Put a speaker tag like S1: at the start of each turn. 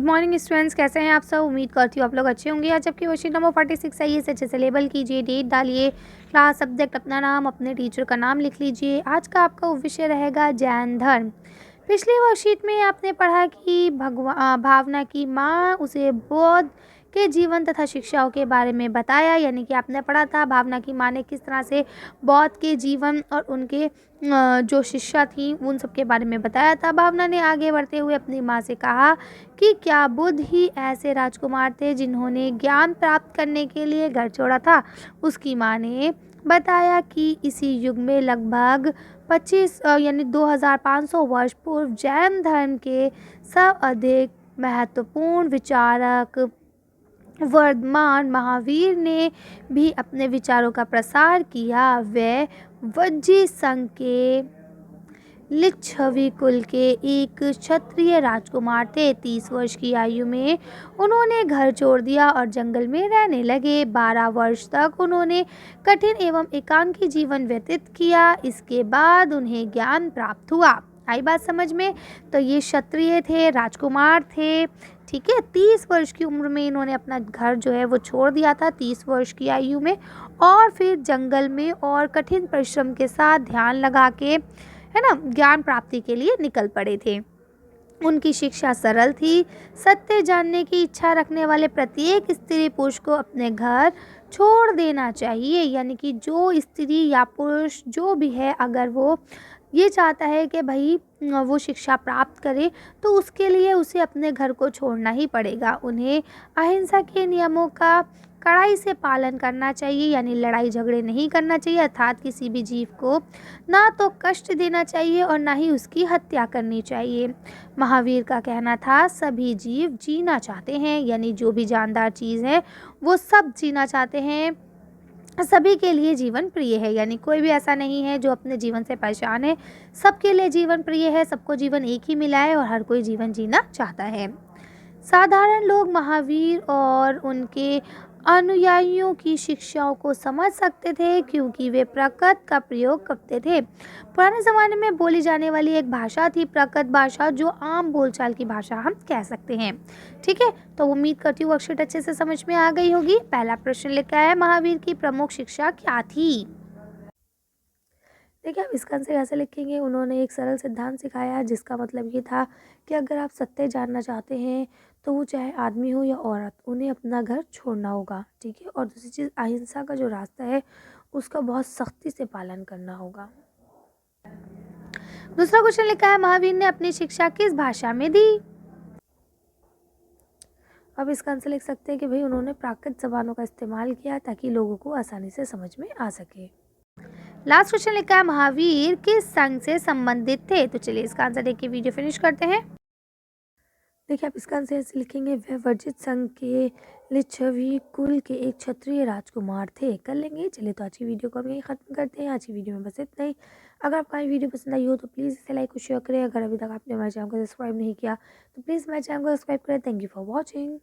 S1: Good morning students, कैसे हैं आप सब। उम्मीद करती हूँ आप लोग अच्छे होंगे। आज आपकी वर्कशीट नंबर 46 आई है, इसे अच्छे से लेबल कीजिए, डेट डालिए, क्लास, सब्जेक्ट, अपना नाम, अपने टीचर का नाम लिख लीजिए। आज का आपका विषय रहेगा जैन धर्म। पिछली वर्कशीट में आपने पढ़ा कि भावना की माँ उसे बौद्ध के जीवन तथा शिक्षाओं के बारे में बताया, यानी कि आपने पढ़ा था भावना की माँ ने किस तरह से बौद्ध के जीवन और उनके जो शिक्षा थी उन सब के बारे में बताया था। भावना ने आगे बढ़ते हुए अपनी माँ से कहा कि क्या बुद्ध ही ऐसे राजकुमार थे जिन्होंने ज्ञान प्राप्त करने के लिए घर छोड़ा था। उसकी माँ ने बताया कि इसी युग में लगभग 25 यानी 2500 वर्ष पूर्व जैन धर्म के सर्वाधिक महत्वपूर्ण विचारक वर्धमान महावीर ने भी अपने विचारों का प्रसार किया। वे वज्जी संघ के लिच्छवी कुल के एक क्षत्रिय राजकुमार थे। 30 वर्ष की आयु में उन्होंने घर छोड़ दिया और जंगल में रहने लगे। 12 वर्ष तक उन्होंने कठिन एवं एकांकी जीवन व्यतीत किया। इसके बाद उन्हें ज्ञान प्राप्त हुआ। आई बात समझ में। तो ये क्षत्रिय थे, राजकुमार थे, ठीक है। 30 वर्ष की उम्र में इन्होंने अपना घर जो है वो छोड़ दिया था, 30 वर्ष की आयु में, और फिर जंगल में और कठिन परिश्रम के साथ ध्यान लगा के, है ना, ज्ञान प्राप्ति के लिए निकल पड़े थे। उनकी शिक्षा सरल थी। सत्य जानने की इच्छा रखने वाले प्रत्येक स्त्री पुरुष को अपने घर छोड़ देना चाहिए, यानी कि जो स्त्री या पुरुष जो भी है, अगर वो ये चाहता है कि भाई वो शिक्षा प्राप्त करे तो उसके लिए उसे अपने घर को छोड़ना ही पड़ेगा। उन्हें अहिंसा के नियमों का कड़ाई से पालन करना चाहिए, यानी लड़ाई झगड़े नहीं करना चाहिए, अर्थात किसी भी जीव को ना तो कष्ट देना चाहिए और ना ही उसकी हत्या करनी चाहिए। महावीर का कहना था सभी जीव जीना चाहते हैं, यानी जो भी जानदार चीज़ है वो सब जीना चाहते हैं, सभी के लिए जीवन प्रिय है, यानी कोई भी ऐसा नहीं है जो अपने जीवन से परेशान है। सबके लिए जीवन प्रिय है, सबको जीवन एक ही मिला है और हर कोई जीवन जीना चाहता है। साधारण लोग महावीर और उनके अनुयायियों की शिक्षाओं को समझ सकते थे क्योंकि वे प्रकृत का प्रयोग करते थे। पुराने ज़माने में बोली जाने वाली एक भाषा थी प्रकृत भाषा, जो आम बोलचाल की भाषा हम कह सकते हैं, ठीक है। तो उम्मीद करती हूँ वर्कशीट अच्छे से समझ में आ गई होगी। पहला प्रश्न लिखा है, महावीर की प्रमुख शिक्षा क्या थी। देखिए आप इसका आंसर ऐसे लिखेंगे, उन्होंने एक सरल सिद्धांत सिखाया जिसका मतलब ये था कि अगर आप सत्य जानना चाहते हैं तो वो चाहे आदमी हो या औरत, उन्हें अपना घर छोड़ना होगा, ठीक है। और दूसरी चीज़, अहिंसा का जो रास्ता है उसका बहुत सख्ती से पालन करना होगा। दूसरा क्वेश्चन लिखा है, महावीर ने अपनी शिक्षा किस भाषा में दी। अब इसका आंसर लिख सकते हैं कि भाई उन्होंने प्राकृत जबानों का इस्तेमाल किया ताकि लोगों को आसानी से समझ में आ सके। लास्ट क्वेश्चन लिखा है, महावीर किस संघ से संबंधित थे। तो चलिए इसका आंसर देख के वीडियो फिनिश करते हैं। देखिए आप इसका आंसर ऐसे लिखेंगे, वह वर्जित संघ के लिच्छवी कुल के एक क्षत्रिय राजकुमार थे। कर लेंगे। चलिए तो आज की वीडियो को हम यहीं ख़त्म करते हैं। आज की वीडियो में बस इतना ही। अगर आपको आज वीडियो पसंद आई हो तो प्लीज़ इसे लाइक और शेयर करें। अगर अभी तक आपने हमारे चैनल को सब्सक्राइब नहीं किया तो प्लीज़ हमारे चैनल को सब्सक्राइब करें। Thank you for watching.